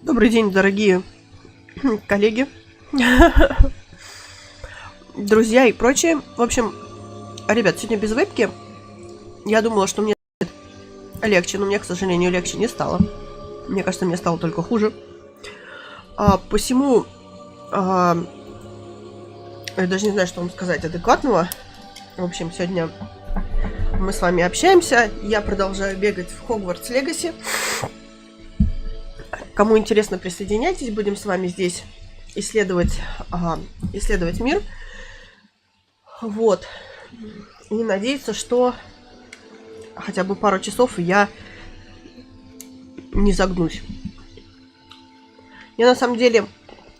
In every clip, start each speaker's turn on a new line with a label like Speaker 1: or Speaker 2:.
Speaker 1: Добрый день, дорогие коллеги, друзья и прочее. В общем, ребят, сегодня без вебки. Я думала, что мне легче, но мне, к сожалению, легче не стало. Мне кажется, мне стало только хуже. Посему я даже не знаю, что вам сказать адекватного. В общем, сегодня мы с вами общаемся. Я продолжаю бегать в Hogwarts Legacy. Кому интересно, присоединяйтесь. Будем с вами здесь исследовать мир. Вот. И надеяться, что хотя бы пару часов я не загнусь. Я на самом деле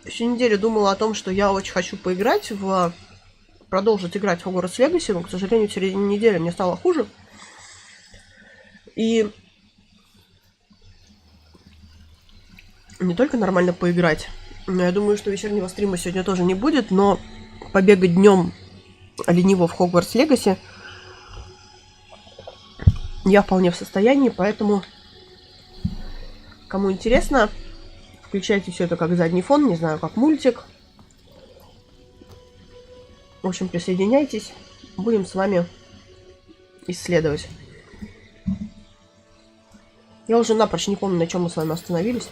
Speaker 1: всю неделю думала о том, что я очень хочу продолжить играть в Hogwarts Legacy, но, к сожалению, в середине недели мне стало хуже. И не только нормально поиграть, но я думаю, что вечернего стрима сегодня тоже не будет, но побегать днем лениво в Hogwarts Legacy я вполне в состоянии, поэтому кому интересно, включайте все это как задний фон, не знаю, как мультик. В общем, присоединяйтесь, будем с вами исследовать. Я уже напрочь не помню, на чем мы с вами остановились.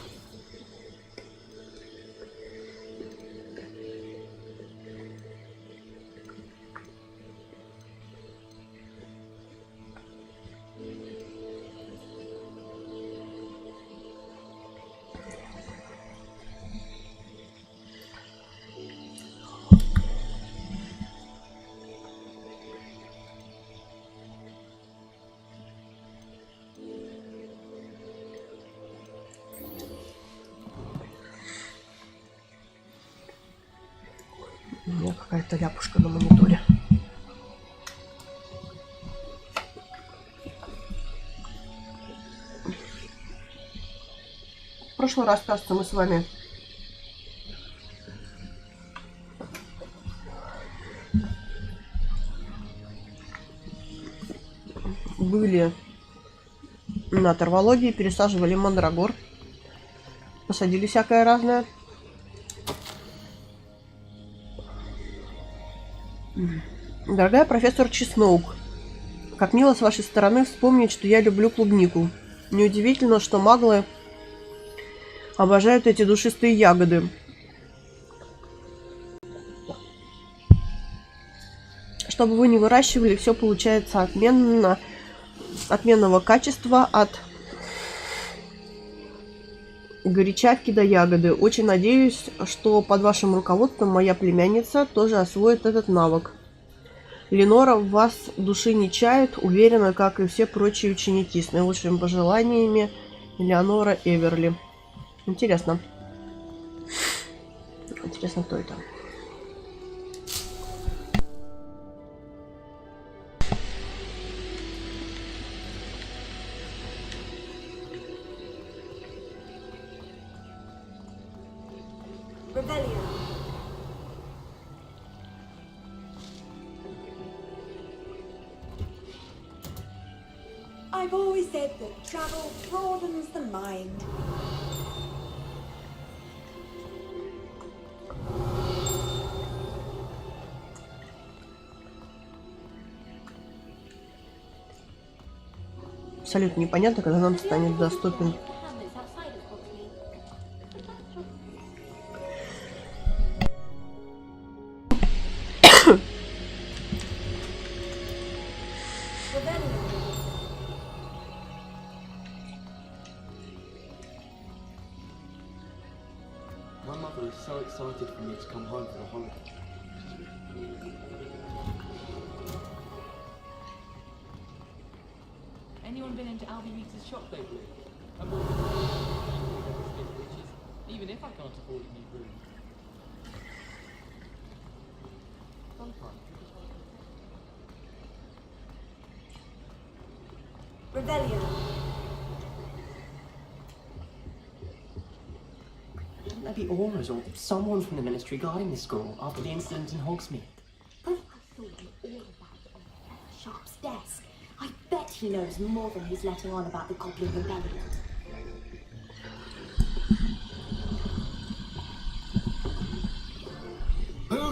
Speaker 1: У меня какая-то ляпушка на мониторе. В прошлый раз, кажется, мы с вами были на торвологии, пересаживали мандрагор, посадили всякое разное. Дорогая профессор Чесноук, как мило с вашей стороны вспомнить, что я люблю клубнику. Неудивительно, что маглы обожают эти душистые ягоды. Что бы вы ни выращивали, все получается отменного качества, от горячавки до ягоды. Очень надеюсь, что под вашим руководством моя племянница тоже освоит этот навык. Ленора в вас души не чает, уверена, как и все прочие ученики. С наилучшими пожеланиями, Элеонора Эверли. Интересно. Интересно, кто это?
Speaker 2: I've always said that travel broadens the mind.
Speaker 1: Абсолютно непонятно, когда нам станет доступен.
Speaker 3: My mother is so excited for me to come home for the holiday.
Speaker 4: Anyone been into Albie Weeks' shop lately? Even if I can't afford a new room.
Speaker 2: Rebellion.
Speaker 5: Wouldn't there be auras or someone from the ministry guarding this school after the incident in Hogsmeade?
Speaker 2: I thought you all about Professor Sharp's desk. I bet he knows more than he's letting on about the Goblin Rebellion.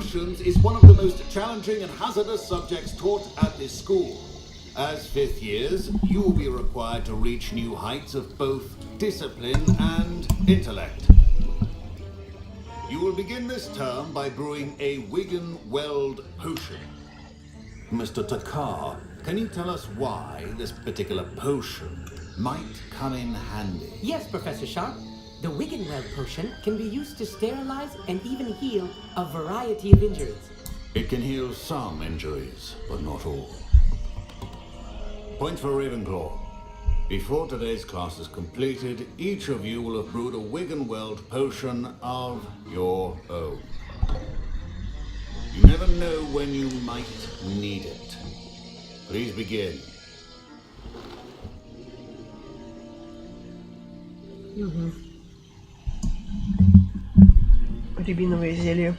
Speaker 6: Potions is one of the most challenging and hazardous subjects taught at this school. As fifth years, you will be required to reach new heights of both discipline and intellect. You will begin this term by brewing a Wigan-Weld potion. Mr. Takar, can you tell us why this particular potion might come in handy?
Speaker 5: Yes, Professor Sharp. The Wiggenweld potion can be used to sterilize and even heal a variety of injuries.
Speaker 6: It can heal some injuries, but not all. Points for Ravenclaw. Before today's class is completed, each of you will have brewed a Wiggenweld potion of your own. You never know when you might need it. Please begin.
Speaker 1: Рябиновое зелье.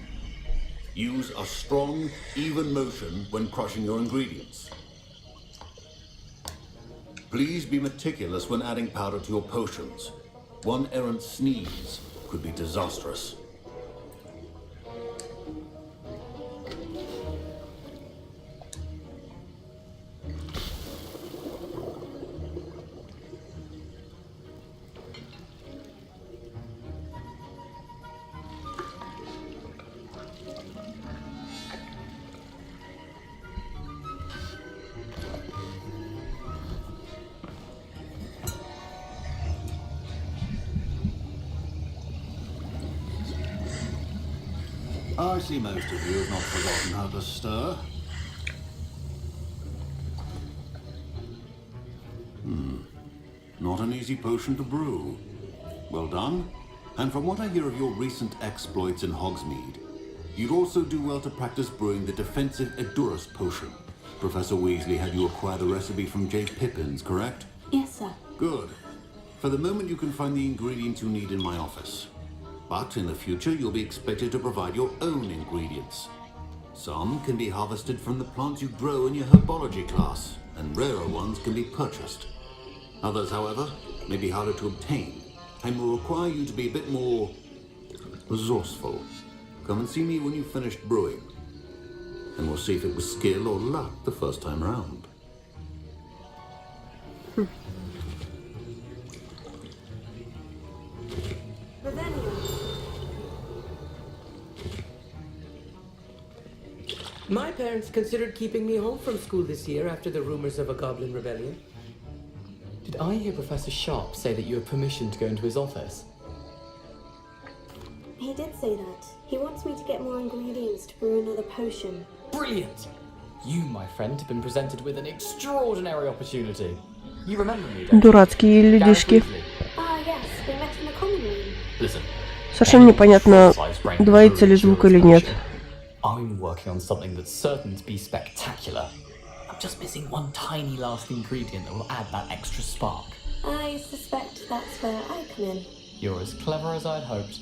Speaker 6: Use a strong, even motion when crushing your ingredients. Please be meticulous when adding powder to your potions. One errant sneeze could be disastrous. I see most of you have not forgotten how to stir. Not an easy potion to brew. Well done. And from what I hear of your recent exploits in Hogsmeade, you'd also do well to practice brewing the defensive Edurus potion. Professor Weasley had you acquire the recipe from J. Pippins, correct?
Speaker 2: Yes, sir.
Speaker 6: Good. For the moment you can find the ingredients you need in my office. But in the future, you'll be expected to provide your own ingredients. Some can be harvested from the plants you grow in your herbology class, and rarer ones can be purchased. Others, however, may be harder to obtain, and will require you to be a bit more resourceful. Come and see me when you've finished brewing, and we'll see if it was skill or luck the first time round.
Speaker 5: My parents considered keeping me home from school this year after the rumors of a goblin rebellion.
Speaker 4: Did I hear Professor Sharp say that you have permission to go into his office?
Speaker 2: He did say that. He wants me to get more ingredients to brew another potion.
Speaker 4: Brilliant! You, my friend, have been presented with an extraordinary opportunity. You remember me, don't you?
Speaker 1: Дурацкие людишки.
Speaker 2: Ah, yes, we met in the common room.
Speaker 4: Listen,
Speaker 1: Совершенно непонятно, двоится ли звук или нет.
Speaker 4: I'm working on something that's certain to be spectacular. I'm just missing one tiny last ingredient that will add that extra spark.
Speaker 2: I suspect that's where I come in.
Speaker 4: You're as clever as I'd hoped.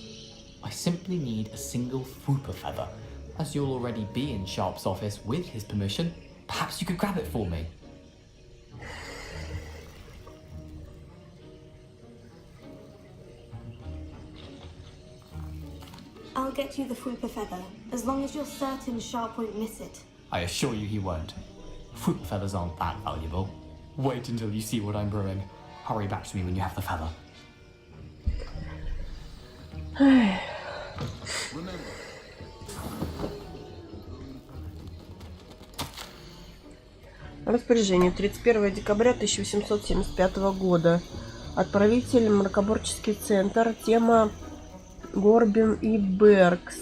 Speaker 4: I simply need a single Fwooper feather. As you'll already be in Sharp's office with his permission, perhaps you could grab it for me.
Speaker 2: I'll get you the Fwooper feather, as long as you're certain Sharp won't miss it.
Speaker 4: I assure you he won't. Fwooper feathers aren't that valuable. Wait until you see what I'm brewing. Hurry back to me when you have the feather.
Speaker 1: Распоряжение. 31 декабря 1875 года. Отправитель Мракоборческий центр. Тема Горбин и Беркс.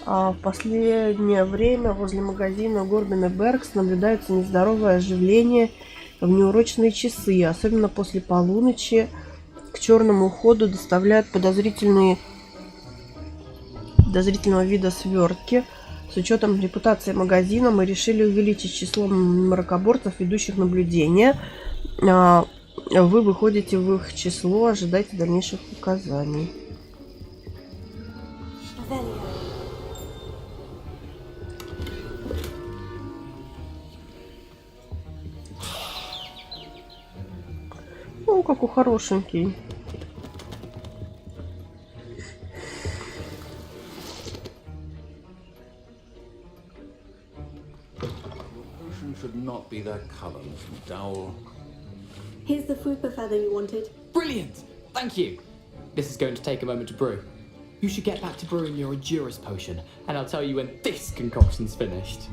Speaker 1: В последнее время возле магазина Горбин и Беркс наблюдается нездоровое оживление в неурочные часы. Особенно после полуночи к черному ходу доставляют подозрительного вида свертки. С учетом репутации магазина мы решили увеличить число мракоборцев, ведущих наблюдения. Вы выходите в их число, ожидайте дальнейших указаний. Ну, какой хорошенький.
Speaker 6: should not be that color, Miss McDowell.
Speaker 2: Here's the fupa feather you wanted.
Speaker 4: Brilliant! Thank you! This is going to take a moment to brew. You should get back to brewing your Endurance potion, and I'll tell you when this concoction's finished.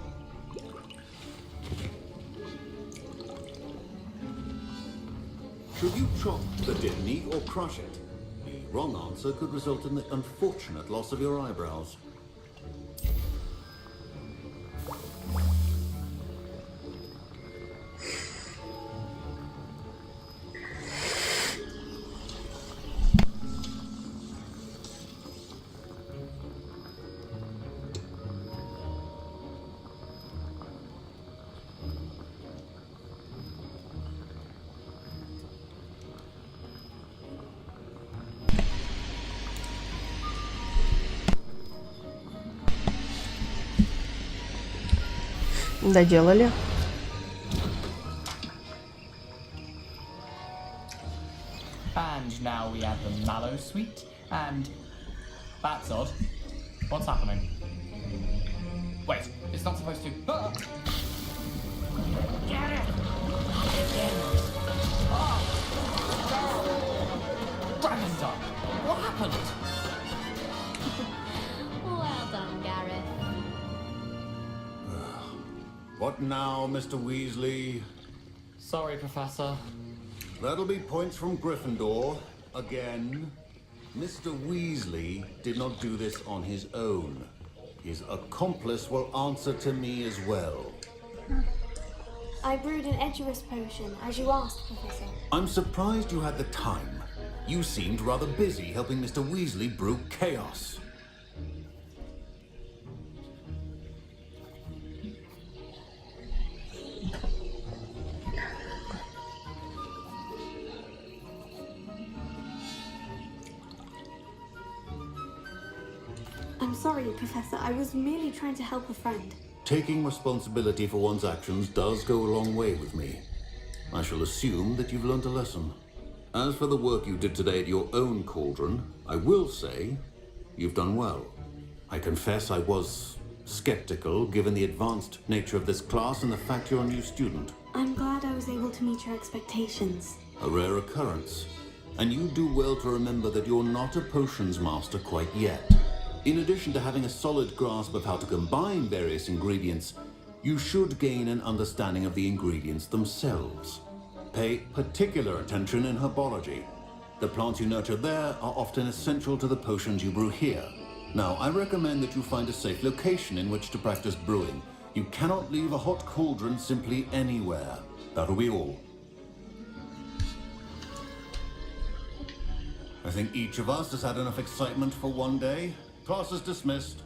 Speaker 6: Should you chop the dipney or crush it? The wrong answer could result in the unfortunate loss of your eyebrows.
Speaker 1: Доделали.
Speaker 4: And now we add the mallow sweet, and that's odd. What's happening? Wait, it's not supposed to. Ah! Get it! Ah! Dragon Dog! What happened?
Speaker 2: Well done, Gareth.
Speaker 6: What now, Mr. Weasley?
Speaker 4: Sorry, Professor.
Speaker 6: That'll be points from Gryffindor. Again. Mr. Weasley did not do this on his own. His accomplice will answer to me as well.
Speaker 7: I brewed an Edurus potion, as you asked, Professor.
Speaker 6: I'm surprised you had the time. You seemed rather busy helping Mr. Weasley brew chaos.
Speaker 7: I'm sorry, Professor. I was merely trying to help a friend.
Speaker 6: Taking responsibility for one's actions does go a long way with me. I shall assume that you've learned a lesson. As for the work you did today at your own cauldron, I will say you've done well. I confess I was skeptical given the advanced nature of this class and the fact you're a new student.
Speaker 7: I'm glad I was able to meet your expectations.
Speaker 6: A rare occurrence. And you do well to remember that you're not a potions master quite yet. In addition to having a solid grasp of how to combine various ingredients, you should gain an understanding of the ingredients themselves. Pay particular attention in herbology. The plants you nurture there are often essential to the potions you brew here. Now, I recommend that you find a safe location in which to practice brewing. You cannot leave a hot cauldron simply anywhere. That'll be all. I think each of us has had enough excitement for one day. Class is dismissed.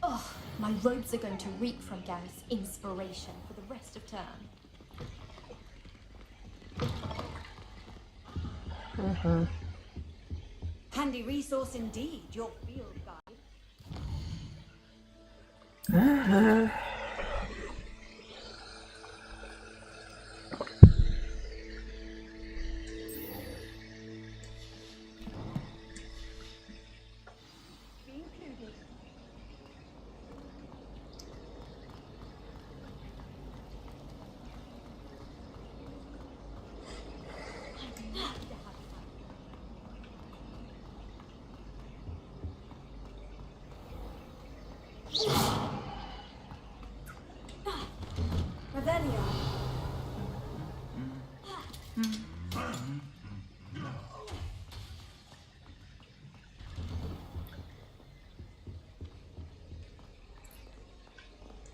Speaker 2: Oh, my robes are going to reek from Gareth's inspiration for the rest of term.
Speaker 5: Handy resource indeed, your field guide.
Speaker 7: Revelio.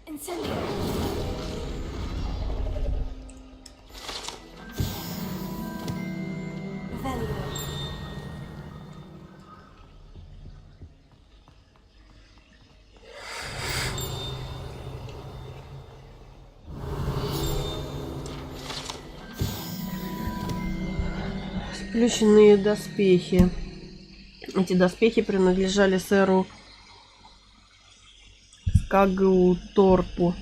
Speaker 7: Incendio. Revelio.
Speaker 1: Сплющенные доспехи. Эти доспехи принадлежали сэру Скаглторпу,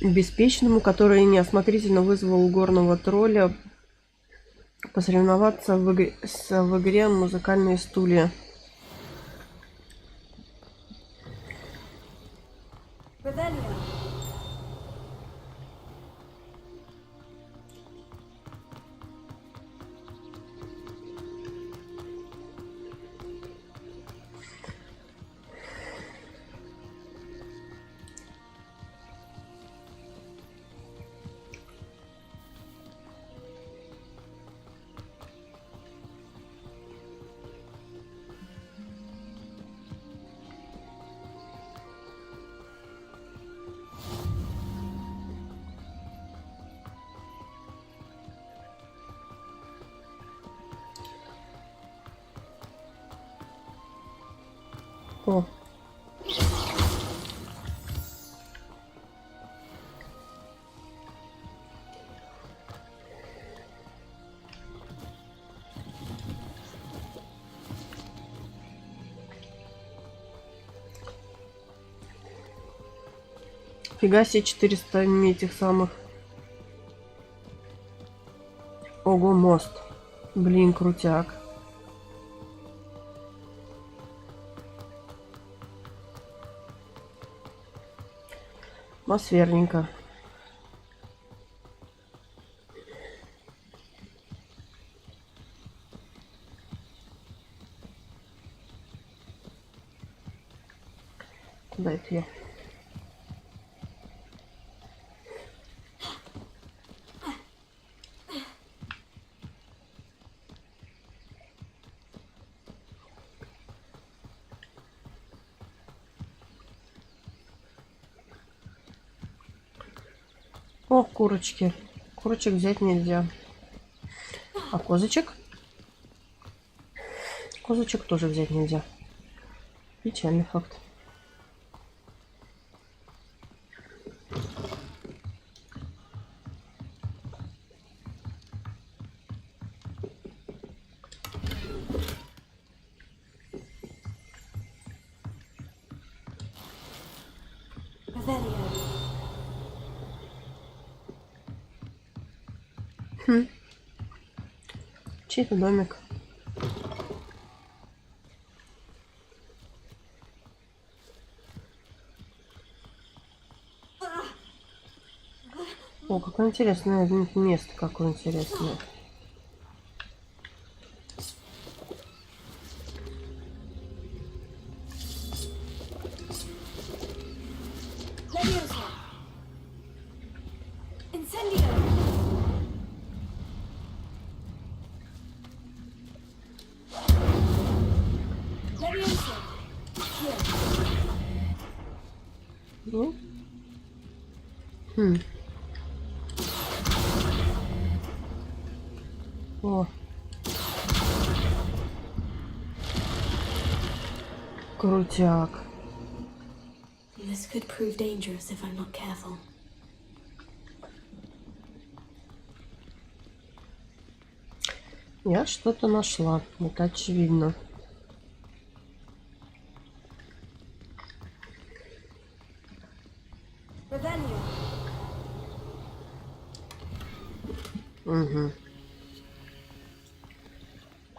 Speaker 1: беспечному, который неосмотрительно вызвал горного тролля посоревноваться в игре «Музыкальные стулья».
Speaker 7: Revelio.
Speaker 1: О. Фига себе, 400 этих самых. Ого, мост. Блин, крутяк. Атмосферненько. Куда это я? О, курочки. Курочек взять нельзя. А козочек? Козочек тоже взять нельзя. Печальный факт.
Speaker 7: Revelio.
Speaker 1: Чей-то домик. О, какое интересное место, какое интересное.
Speaker 7: Leviosa. Incendio. Leviosa. Here.
Speaker 1: Ну? О. Крутяк.
Speaker 7: This could prove dangerous if I'm not careful.
Speaker 1: Я что-то нашла. Это очевидно.
Speaker 7: Revelio.
Speaker 1: Угу.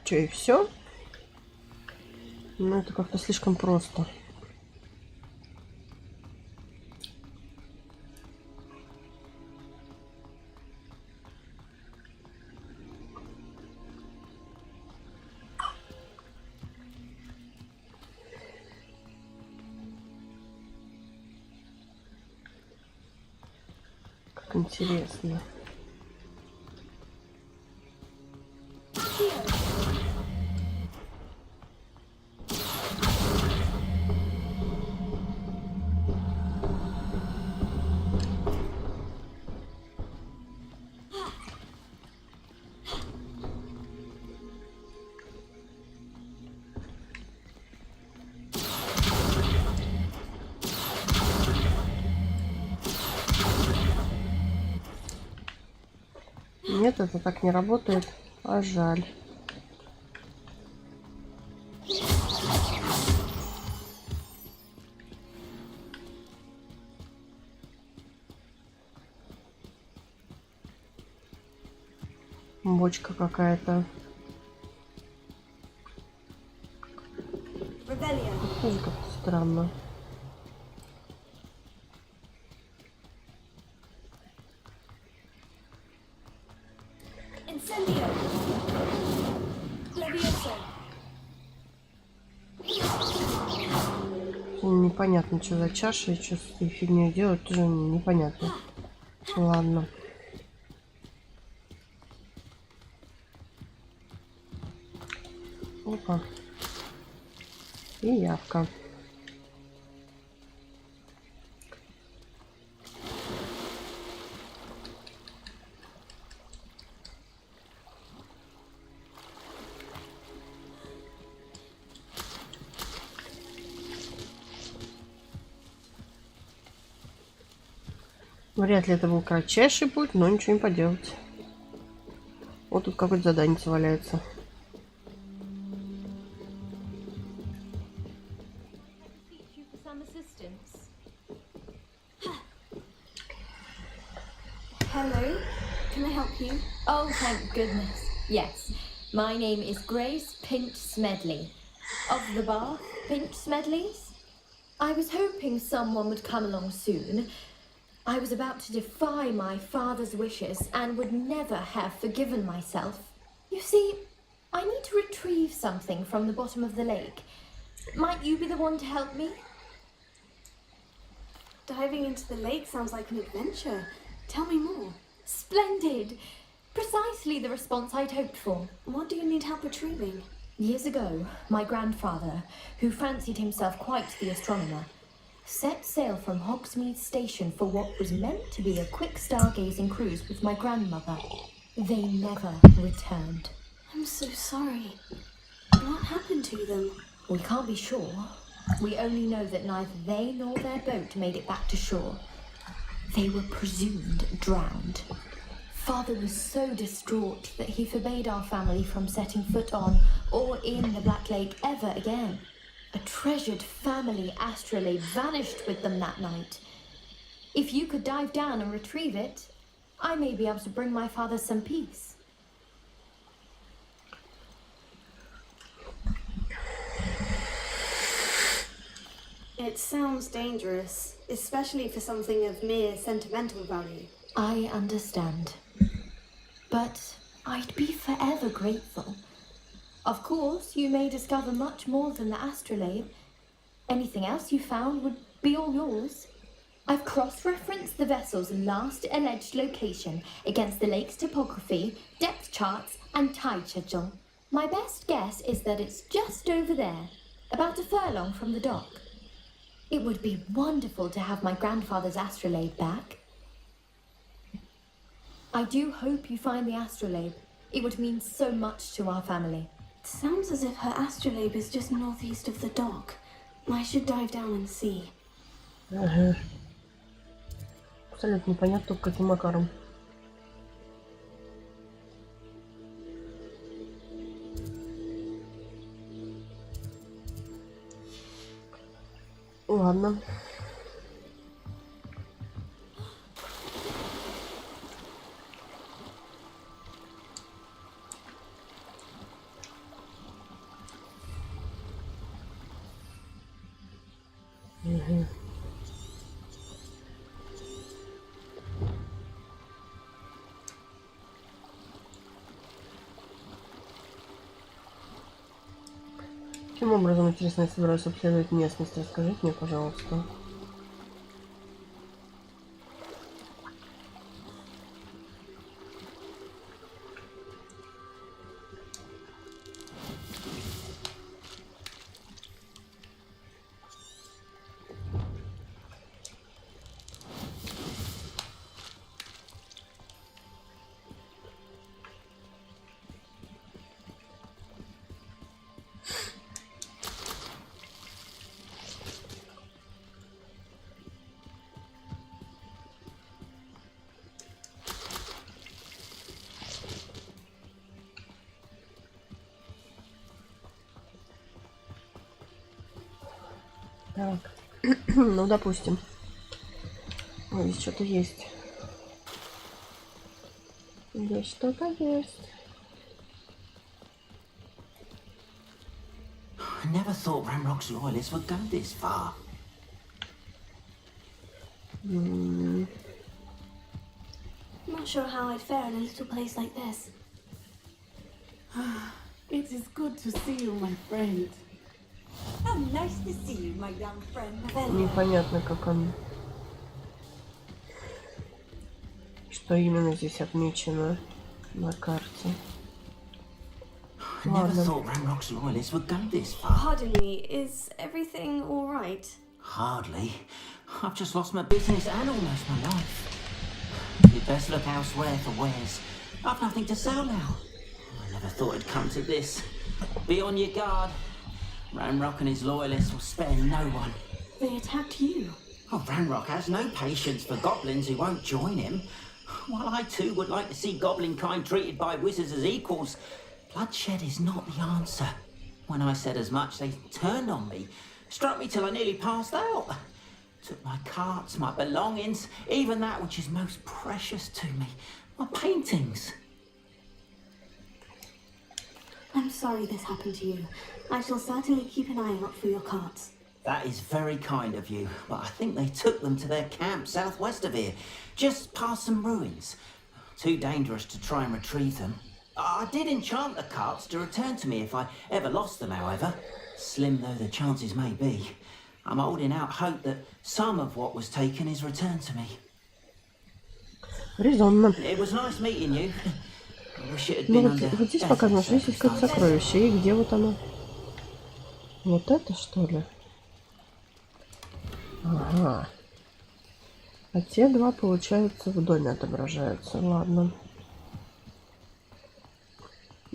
Speaker 1: Че, и все? Ну, это как-то слишком просто. Как интересно. Нет, это так не работает. А жаль. Бочка какая-то.
Speaker 7: Revelio.
Speaker 1: Тоже как-то странно. непонятно, что за чаша и что с этой фигней делать, тоже непонятно. Ладно. Опа. И явка. Вряд ли это был кратчайший путь, но ничего не поделать. Вот тут какое-то задание валяется.
Speaker 7: Hello, can I help you?
Speaker 2: Oh, thank goodness. Yes. My name is Grace Pinch Smedley. Of the Bath Pinch Smedleys. I was hoping someone would come along soon. I was about to defy my father's wishes and would never have forgiven myself. You see, I need to retrieve something from the bottom of the lake. Might you be the one to help me?
Speaker 7: Diving into the lake sounds like an adventure. Tell me more.
Speaker 2: Splendid! Precisely the response I'd hoped for.
Speaker 7: What do you need help retrieving?
Speaker 2: Years ago, my grandfather, who fancied himself quite the astronomer, set sail from Hogsmeade Station for what was meant to be a quick stargazing cruise with my grandmother. They never returned.
Speaker 7: I'm so sorry. What happened to them?
Speaker 2: We can't be sure. We only know that neither they nor their boat made it back to shore. They were presumed drowned. Father was so distraught that he forbade our family from setting foot on or in the Black Lake ever again. A treasured family astrolabe vanished with them that night. If you could dive down and retrieve it, I may be able to bring my father some peace.
Speaker 7: It sounds dangerous, especially for something of mere sentimental value.
Speaker 2: I understand. But I'd be forever grateful. Of course, you may discover much more than the astrolabe. Anything else you found would be all yours. I've cross-referenced the vessel's last alleged location against the lake's topography, depth charts, and tide schedule. My best guess is that it's just over there, about a furlong from the dock. It would be wonderful to have my grandfather's astrolabe back. I do hope you find the astrolabe. It would mean so much to our family.
Speaker 7: It sounds as if her astrolabe is just northeast of the dock. I should dive down and see.
Speaker 1: Ага. Абсолютно непонятно, только каким макаром. Ладно. Угу. Каким образом, интересно, я собираюсь обследовать местность? Расскажите мне, пожалуйста. Так, ну, допустим. Ой, здесь что-то есть. Здесь что-то есть.
Speaker 8: I never thought Ramrock's loyalists would go this far.
Speaker 7: Not sure how I'd fare in a little place like this.
Speaker 9: It is good to see you, my friend. How nice to see you, my young friend.
Speaker 1: Непонятно, как он... Что именно здесь отмечено на карте.
Speaker 8: I never thought Ramrock's loyalists would go this far.
Speaker 7: Pardon me, is everything all right?
Speaker 8: Hardly. I've just lost my business and almost my life. You'd best look elsewhere for wares. I've nothing to sell now. I never thought it'd come to this. Be on your guard. Ramrock and his loyalists will spare no one.
Speaker 7: They attacked you.
Speaker 8: Oh, Ramrock has no patience for goblins who won't join him. While I too would like to see goblin kind treated by wizards as equals, bloodshed is not the answer. When I said as much, they turned on me, struck me till I nearly passed out. Took my carts, my belongings, even that which is most precious to me, my paintings.
Speaker 7: I'm sorry this happened to you. I shall certainly keep an eye out for your carts.
Speaker 8: That is very kind of you, but I think they took them to their camp southwest of here, just past some ruins. Too dangerous to try and retrieve them. I did enchant the carts to return to me if I ever lost them, however. Slim though the chances may be, I'm holding out hope that some of what was taken is returned to me.
Speaker 1: Резонно.
Speaker 8: It was nice meeting you. I wish it had
Speaker 1: Ну
Speaker 8: been
Speaker 1: вот,
Speaker 8: under
Speaker 1: вот здесь
Speaker 8: better
Speaker 1: показано, что здесь какое-то
Speaker 8: circumstances.
Speaker 1: сокровище. И где вот оно? Вот это, что ли? Ага. А те два, получается, в доме отображаются. Ладно.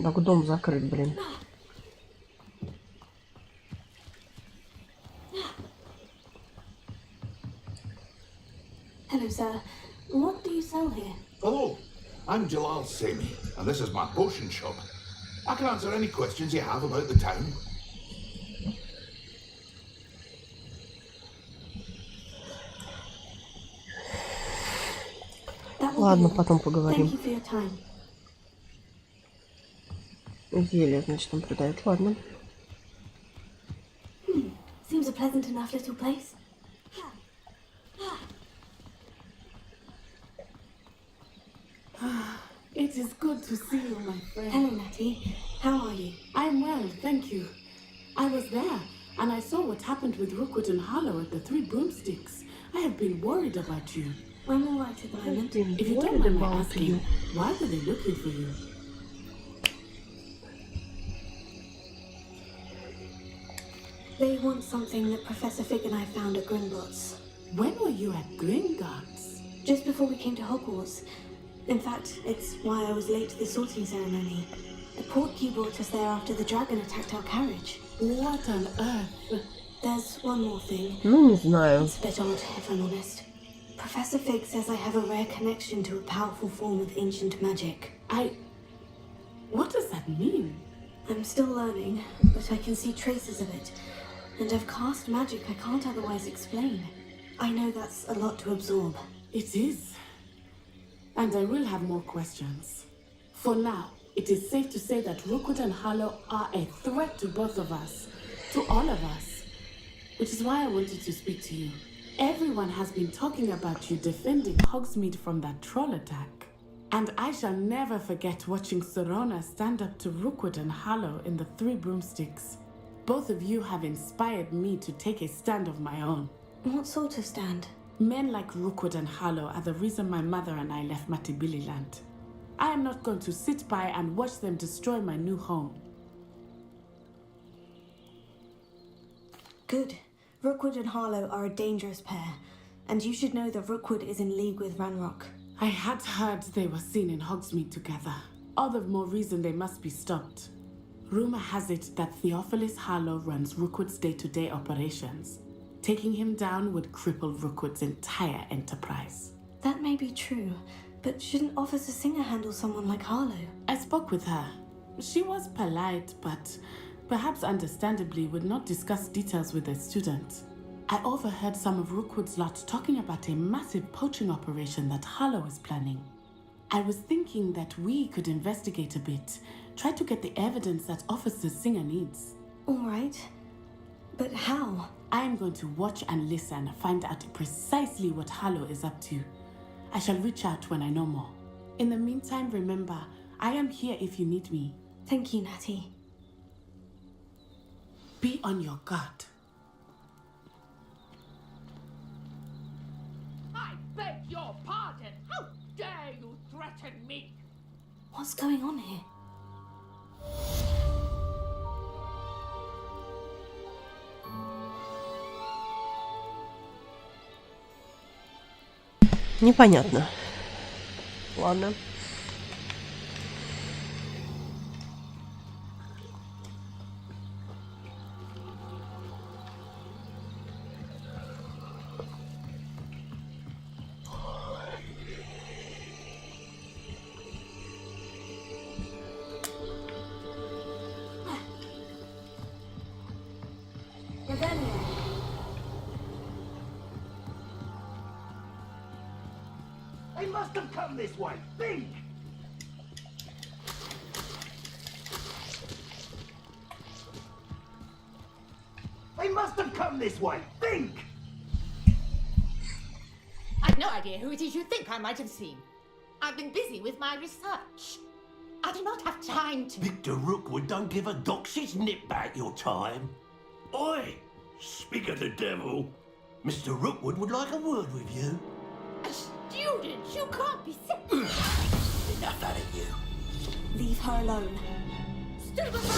Speaker 1: Так, дом закрыт, блин.
Speaker 7: Hello, sir. What do you sell here?
Speaker 10: Hello, I'm Jalal Sami, and this is my potion shop. I can answer any questions you have about the town.
Speaker 7: That will
Speaker 1: Ладно,
Speaker 7: be all.
Speaker 1: потом
Speaker 7: Thank
Speaker 1: поговорим.
Speaker 7: you for your time.
Speaker 1: Зелье, значит, он продает. Ладно.
Speaker 7: Seems a pleasant enough little place.
Speaker 11: It is good to see you, my friend.
Speaker 7: Hello, Natty. How are you?
Speaker 11: I'm well, thank you. I was there, and I saw what happened with Rookwood and Harlow at the Three Broomsticks. I have been worried about you.
Speaker 7: I'm all right at the moment.
Speaker 11: If you don't mind my asking, why were they looking for you?
Speaker 7: They want something that Professor Fig and I found at Gringotts.
Speaker 11: When were you at Gringotts?
Speaker 7: Just before we came to Hogwarts. In fact, it's why I was late to the sorting ceremony. The portkey brought us there after the dragon attacked our carriage.
Speaker 11: What on earth?
Speaker 7: There's one more thing.
Speaker 1: Ну, не знаю.
Speaker 7: It's a bit odd, if I'm honest. Professor Fig says I have a rare connection to a powerful form of ancient magic.
Speaker 11: What does that mean?
Speaker 7: I'm still learning, but I can see traces of it. And I've cast magic I can't otherwise explain. I know that's a lot to absorb.
Speaker 11: It is. And I will have more questions. For now, it is safe to say that Rookwood and Harlow are a threat to both of us. To all of us. Which is why I wanted to speak to you. Everyone has been talking about you defending Hogsmeade from that troll attack. And I shall never forget watching Sorona stand up to Rookwood and Harlow in the Three Broomsticks. Both of you have inspired me to take a stand of my own.
Speaker 7: What sort of stand?
Speaker 11: Men like Rookwood and Harlow are the reason my mother and I left Matibililand. I am not going to sit by and watch them destroy my new home.
Speaker 7: Good. Rookwood and Harlow are a dangerous pair, and you should know that Rookwood is in league with Ranrock.
Speaker 11: I had heard they were seen in Hogsmeade together. All the more reason they must be stopped. Rumor has it that Theophilus Harlow runs Rookwood's day-to-day operations. Taking him down would cripple Rookwood's entire enterprise.
Speaker 7: That may be true, but shouldn't Officer Singer handle someone like Harlow?
Speaker 11: I spoke with her. She was polite, but perhaps understandably would not discuss details with a student. I overheard some of Rookwood's lot talking about a massive poaching operation that Harlow is planning. I was thinking that we could investigate a bit, try to get the evidence that Officer Singer needs.
Speaker 7: All right, but how?
Speaker 11: I am going to watch and listen, find out precisely what Harlow is up to. I shall reach out when I know more. In the meantime, remember, I am here if you need me.
Speaker 7: Thank you, Natty.
Speaker 11: Be on your guard.
Speaker 12: I beg your pardon. How dare you threaten me?
Speaker 7: What's going on here?
Speaker 1: Непонятно. Ладно.
Speaker 10: They must have come this way. Think! They must have come this way. Think!
Speaker 12: I've no idea who it is you think I might have seen. I've been busy with my research. I do not have time to...
Speaker 13: Victor Rookwood don't give a doxy's nip back your time. Oi! Speak of the devil. Mr. Rookwood would like a word with you.
Speaker 12: A student? You can't be sick.
Speaker 13: Enough out of you.
Speaker 7: Leave her alone.
Speaker 12: Stupefy!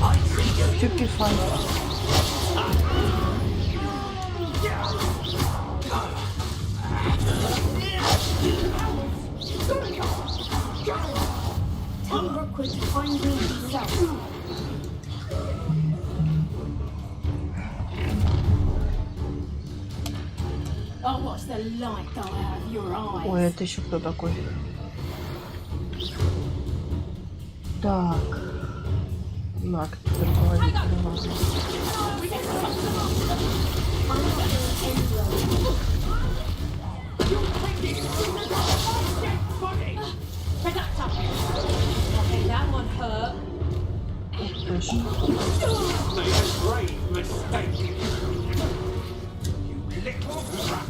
Speaker 13: I treat you.
Speaker 1: Stupefy.
Speaker 7: Tell Rookwood to find me himself.
Speaker 11: Oh, what's the light go out of your eyes?
Speaker 1: Ой, это еще кто такой? Так. Так, теперь говорить не важно.
Speaker 12: That one hurt.
Speaker 10: Made a grave mistake. You little rat.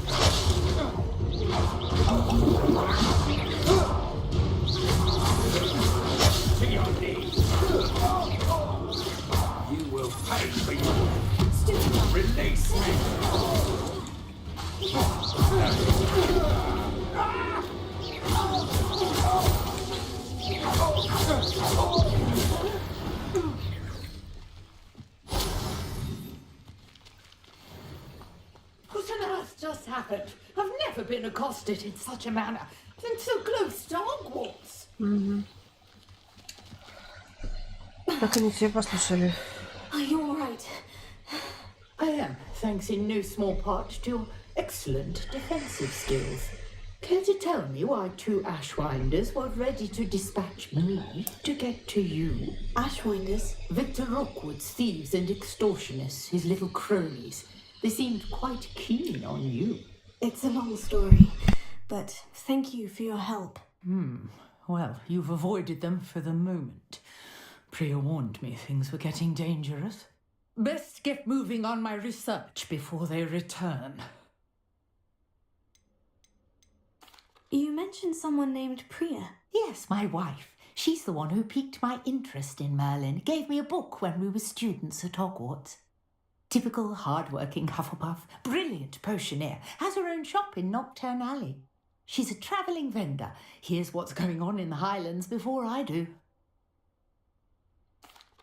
Speaker 10: To your knees. You will pay for your... Release me.
Speaker 12: What on earth just happened? I've never been accosted in such a manner. And so close to Hogwarts.
Speaker 1: Так они все послушали.
Speaker 7: Are you alright?
Speaker 12: I am, thanks in no small part to your excellent defensive skills. Care to tell me why two Ashwinders were ready to dispatch me to get to you?
Speaker 7: Ashwinders?
Speaker 12: Victor Rookwood's thieves and extortionists, his little cronies. They seemed quite keen on you.
Speaker 7: It's a long story, but thank you for your help.
Speaker 12: Well, you've avoided them for the moment. Priya warned me things were getting dangerous. Best get moving on my research before they return.
Speaker 7: You mentioned someone named Priya.
Speaker 14: Yes, my wife. She's the one who piqued my interest in Merlin. Gave me a book when we were students at Hogwarts. Typical hard-working Hufflepuff, brilliant potioneer, has her own shop in Knockturn Alley. She's a travelling vendor. Hears what's going on in the Highlands before I do.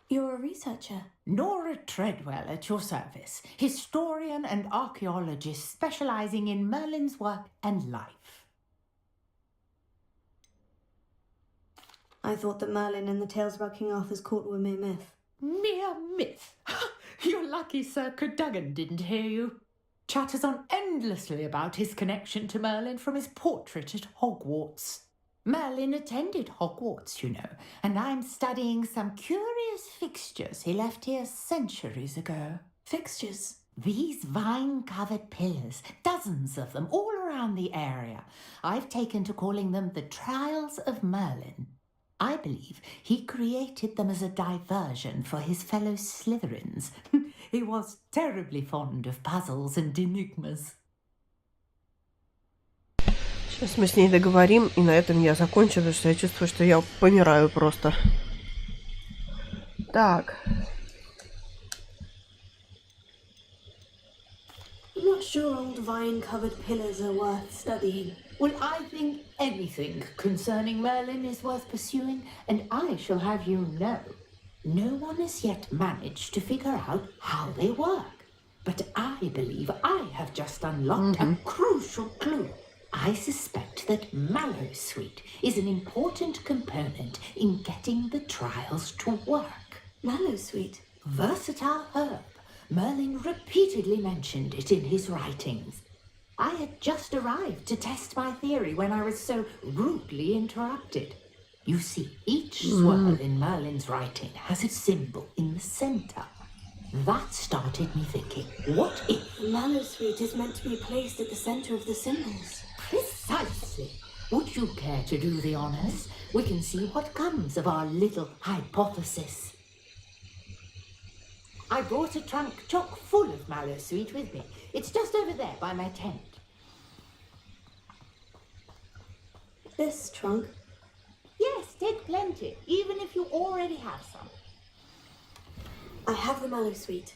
Speaker 7: You're a researcher?
Speaker 14: Nora Treadwell at your service, historian and archaeologist specialising in Merlin's work and life.
Speaker 7: I thought that Merlin and the tales about King Arthur's court were mere myth.
Speaker 14: Mere myth? You're lucky Sir Cadogan didn't hear you. Chatters on endlessly about his connection to Merlin from his portrait at Hogwarts. Merlin attended Hogwarts, you know, and I'm studying some curious fixtures he left here centuries ago.
Speaker 7: Fixtures?
Speaker 14: These vine-covered pillars, dozens of them, all around the area. I've taken to calling them the Trials of Merlin. I believe he created them as a diversion for his fellow Slytherins. He was terribly fond of puzzles and enigmas.
Speaker 1: Сейчас мы с ней договорим, и на этом я закончу, потому что я чувствую, что я помираю просто. Так.
Speaker 7: I'm not sure old vine-covered pillars are worth studying.
Speaker 14: Well, I think anything concerning Merlin is worth pursuing, and I shall have you know, no one has yet managed to figure out how they work. But I believe I have just unlocked a crucial clue. I suspect that Mallowsweet is an important component in getting the trials to work.
Speaker 7: Mallowsweet?
Speaker 14: Versatile herb. Merlin repeatedly mentioned it in his writings. I had just arrived to test my theory when I was so rudely interrupted. You see, each swirl in Merlin's writing has a symbol in the center. That started me thinking, what if
Speaker 7: Mallowsweet is meant to be placed at the center of the symbols?
Speaker 14: Precisely. Would you care to do the honors? We can see what comes of our little hypothesis. I brought a trunk chock full of Mallowsweet with me. It's just over there by my tent.
Speaker 7: This trunk?
Speaker 14: Yes, take plenty, even if you already have some.
Speaker 7: I have the Mallowsweet.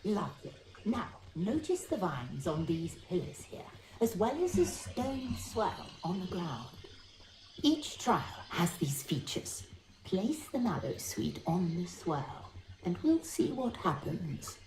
Speaker 14: Lovely. Now, notice the vines on these pillars here, as well as a stone swell on the ground. Each trial has these features. Place the Mallowsweet on the swell, and we'll see what happens.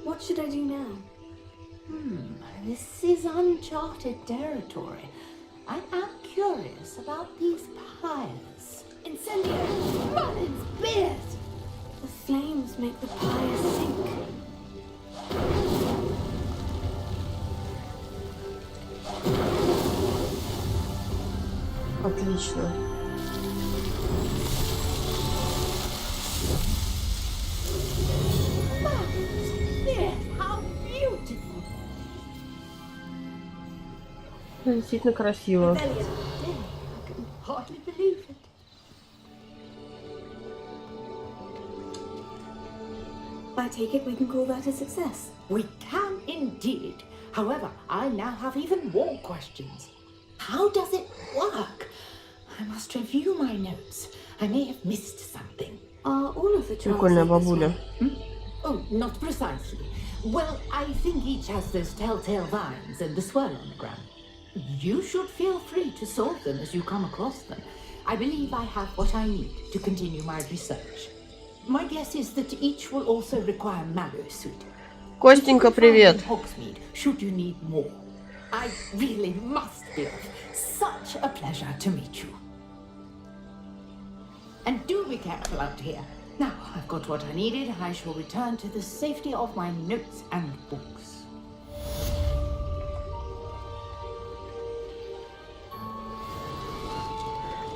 Speaker 7: What should I do now?
Speaker 14: This is uncharted territory. I am curious about these pyres.
Speaker 7: Incendio!
Speaker 14: Merlin's beard!
Speaker 7: The flames make the pyre sink.
Speaker 1: Отлично.
Speaker 14: How beautiful!
Speaker 1: Действительно красиво.
Speaker 14: I can hardly believe it.
Speaker 7: I take it we can call that a success.
Speaker 14: We can indeed. However, I now have even more questions. How does it work? I must review my notes. I may have missed something.
Speaker 7: Are all of the trials
Speaker 1: Прикольная
Speaker 7: like this
Speaker 1: бабуля.
Speaker 7: one?
Speaker 14: Oh, not precisely. Well, I think each has those telltale vines and the swirl on the ground. You should feel free to solve them as you come across them. I believe I have what I need to continue my research. My guess is that each will also require Mallowsweet.
Speaker 1: Костенька, привет.
Speaker 14: Hogsmeade, should you need more. I really must be off. Such a pleasure to meet you. And do be careful out here. Now I've got what I needed. I shall return to the safety of my notes and books.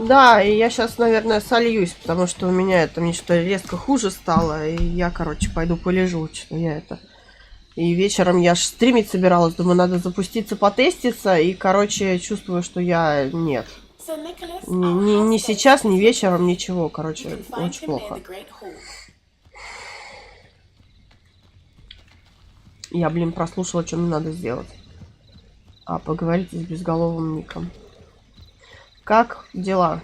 Speaker 1: Да, и я сейчас, наверное, сольюсь, потому что у меня это мне что-то резко хуже стало, и я, короче, пойду полежу, что я это. И вечером я аж стримить собиралась, думаю, надо запуститься, потеститься, и, короче, чувствую, что я нет. Не сейчас, не вечером, ничего, короче, очень плохо. Я, блин, прослушала, что мне надо сделать. А, поговорите с безголовым ником. Как дела?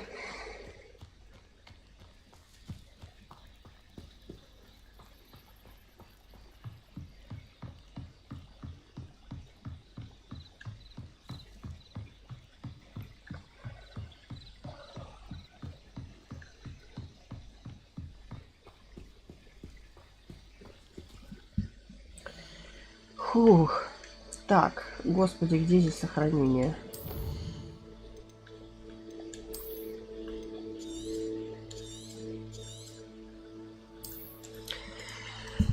Speaker 1: Фух. Так, господи, где здесь сохранение?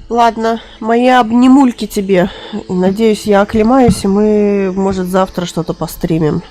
Speaker 1: Ладно, мои обнимульки тебе. Надеюсь, я оклемаюсь, и мы, может, завтра что-то постримим.